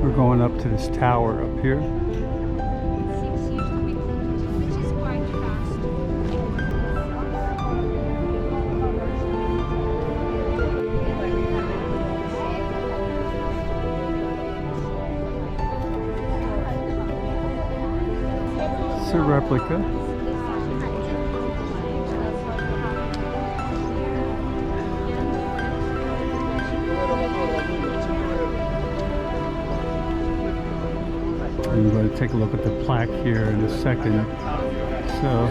We're going up to this tower up here. Which is quite fast. It's a replica. I'm going to take a look at the plaque here in a second. So